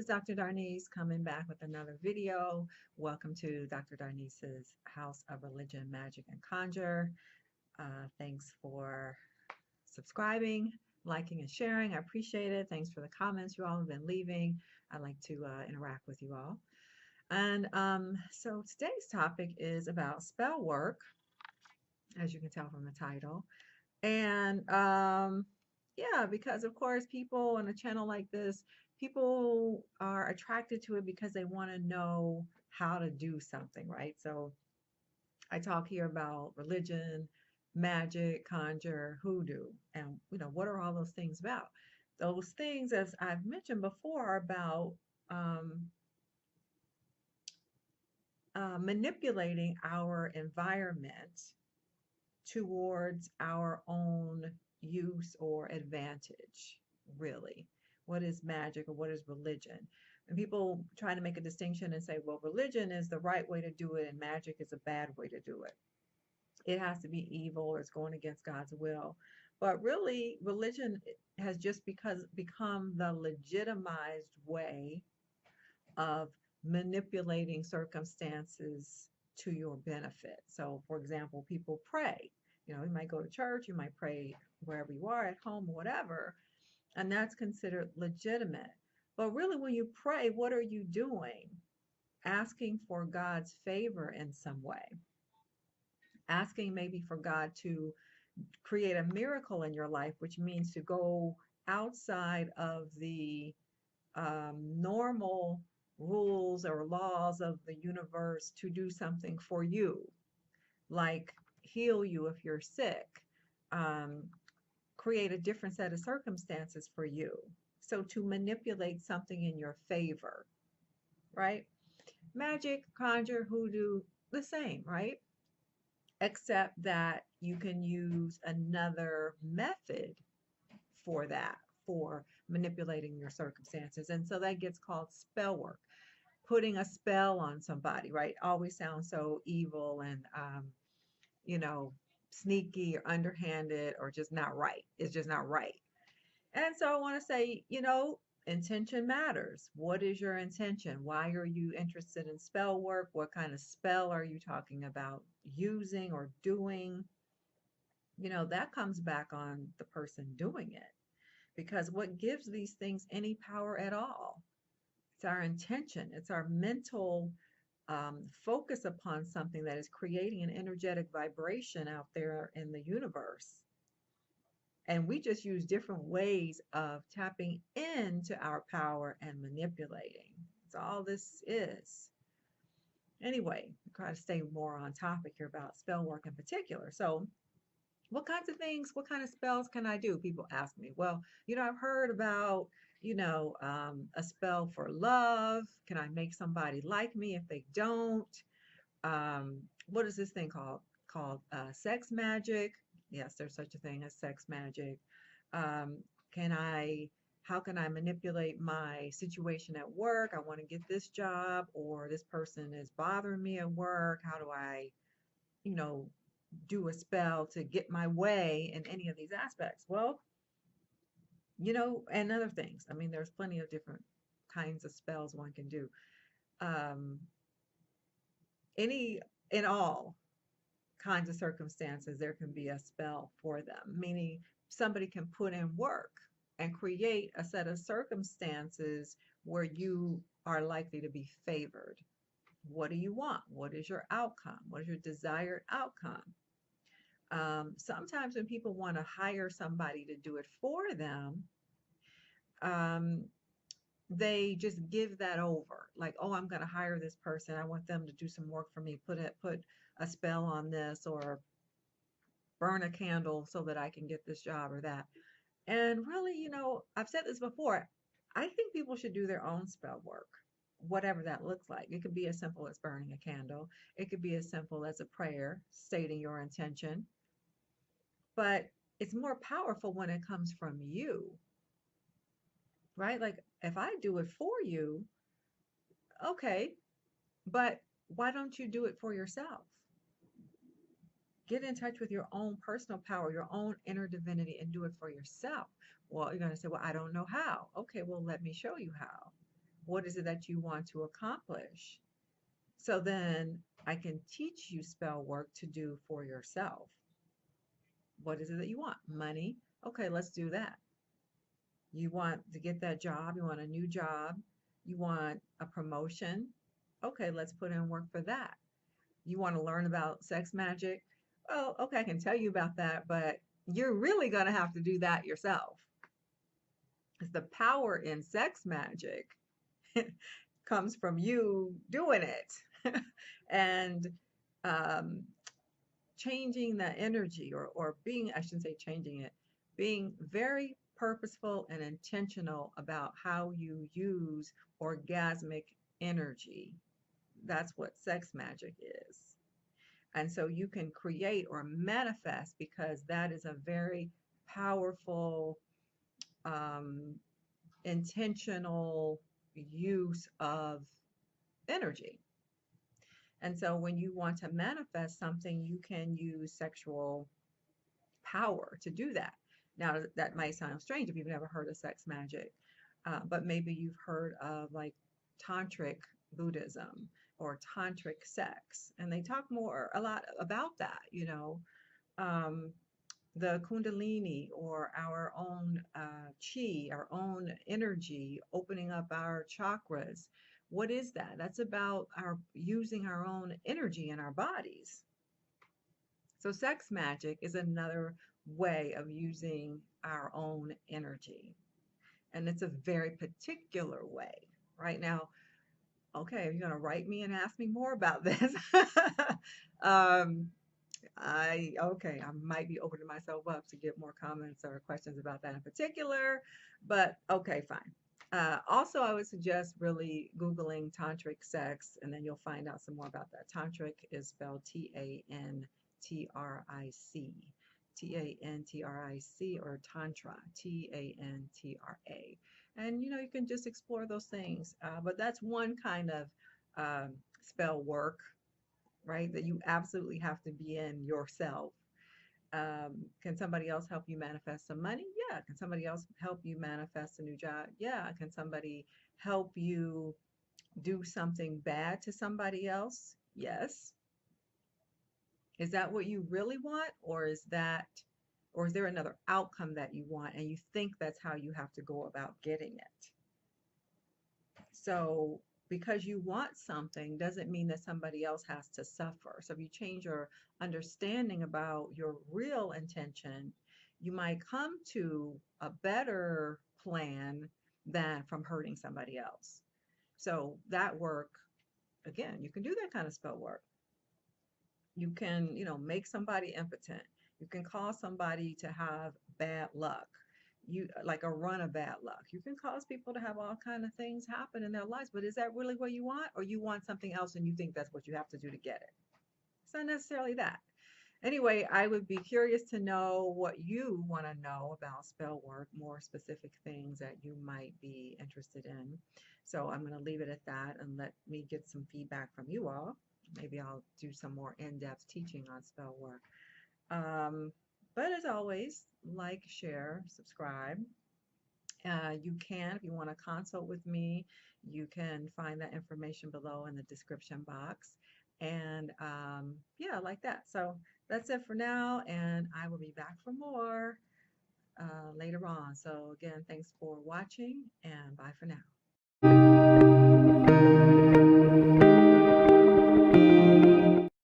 Dr. Darnise coming back with another video. Welcome to Dr. Darnise's House of Religion, Magic, and Conjure. Thanks for subscribing, liking, and sharing. I appreciate it. Thanks for the comments you all have been leaving. I like to interact with you all. And so today's topic is about spell work, as you can tell from the title. And yeah, because of course, people on a channel like this, people are attracted to it because they want to know how to do something, right? So I talk here about religion, magic, conjure, hoodoo, and what are all those things about? Those things, as I've mentioned before, are about um, manipulating our environment towards our own use or advantage, really. What is magic or what is religion? And people try to make a distinction and say, well, religion is the right way to do it and magic is a bad way to do it. It has to be evil or it's going against God's will. But really, religion has just become the legitimized way of manipulating circumstances to your benefit. So, for example, people pray. You might go to church, you might pray wherever you are, at home or whatever, and that's considered legitimate. But really, when you pray, what are you doing? Asking for God's favor in some way, asking maybe for God to create a miracle in your life, which means to go outside of the normal rules or laws of the universe to do something for you, like heal you if you're sick, um, create a different set of circumstances for you. So to manipulate something in your favor, right? Magic, conjure, hoodoo, the same, right? Except that you can use another method for that, for manipulating your circumstances. And so that gets called spell work. Putting a spell on somebody, right? Always sounds so evil and, you know, sneaky or underhanded or just not right. It's just not right. And so I want to say, intention matters. What is your intention? Why are you interested in spell work? What kind of spell are you talking about using or doing? That comes back on the person doing it. Because what gives these things any power at all? It's our intention, it's our mental focus upon something that is creating an energetic vibration out there in the universe. And we just use different ways of tapping into our power and manipulating. That's all this is. Anyway, try to stay more on topic here about spell work in particular. So, what kinds of things, what kind of spells can I do? People ask me. Well, I've heard about, a spell for love. Can I make somebody like me if they don't? What is this thing called? Called sex magic. Yes, there's such a thing as sex magic. Um, can I, how can I manipulate my situation at work? I want to get this job, or this person is bothering me at work. How do I, you know, do a spell to get my way in any of these aspects? Well, and other things. I mean, there's plenty of different kinds of spells one can do. Um, any in all kinds of circumstances, there can be a spell for them, meaning somebody can put in work and create a set of circumstances where you are likely to be favored. What do you want? What is your outcome? What is your desired outcome? Sometimes when people want to hire somebody to do it for them, um, they just give that over. Like, oh, I'm going to hire this person. I want them to do some work for me. Put a spell on this, or burn a candle so that I can get this job or that. And really, I've said this before. I think people should do their own spell work, whatever that looks like. It could be as simple as burning a candle. It could be as simple as a prayer stating your intention. But it's more powerful when it comes from you, right? Like if I do it for you, okay, but why don't you do it for yourself? Get in touch with your own personal power, your own inner divinity, and do it for yourself. Well, you're going to say, well, I don't know how. Okay, well, let me show you how. What is it that you want to accomplish? So then I can teach you spell work to do for yourself. What is it that you want? Money? Okay, let's do that. You want to get that job, you want a new job, you want a promotion. Okay, let's put in work for that. You want to learn about sex magic? Well, okay, I can tell you about that, but you're really going to have to do that yourself. Because the power in sex magic comes from you doing it and um, changing the energy or being, I shouldn't say changing it, being very purposeful and intentional about how you use orgasmic energy. That's what sex magic is. And so you can create or manifest because that is a very powerful, um, intentional use of energy. And so when you want to manifest something, you can use sexual power to do that. Now, that might sound strange if you've never heard of sex magic, but maybe you've heard of like tantric Buddhism or tantric sex, and they talk a lot about that, um, the kundalini or our own chi, our own energy, opening up our chakras. What is that? That's about our using our own energy in our bodies. So sex magic is another way of using our own energy. And it's a very particular way. Right now, okay, you're going to write me and ask me more about this. um, I might be opening myself up to get more comments or questions about that in particular, but okay, fine. Also, I would suggest really Googling tantric sex, and then you'll find out some more about that. Tantric is spelled Tantric, Tantric, or Tantra, Tantra. And you can just explore those things. But that's one kind of spell work, right? That you absolutely have to be in yourself. Can somebody else help you manifest some money? Yeah. Can somebody else help you manifest a new job? Yeah. Can somebody help you do something bad to somebody else? Yes. Is that what you really want, or is there another outcome that you want and you think that's how you have to go about getting it? So because you want something doesn't mean that somebody else has to suffer. So if you change your understanding about your real intention, you might come to a better plan than from hurting somebody else. So that work, again, you can do that kind of spell work. You can, make somebody impotent. You can cause somebody to have bad luck. Like a run of bad luck. You can cause people to have all kind of things happen in their lives, but is that really what you want? Or you want something else and you think that's what you have to do to get it? It's not necessarily that. Anyway, I would be curious to know what you want to know about spell work, more specific things that you might be interested in. So I'm going to leave it at that and let me get some feedback from you all. Maybe I'll do some more in-depth teaching on spell work. But as always, like, share, subscribe. You can, if you want to consult with me, you can find that information below in the description box. And yeah, like that. So that's it for now, and I will be back for more later on. So again, thanks for watching, and bye for now.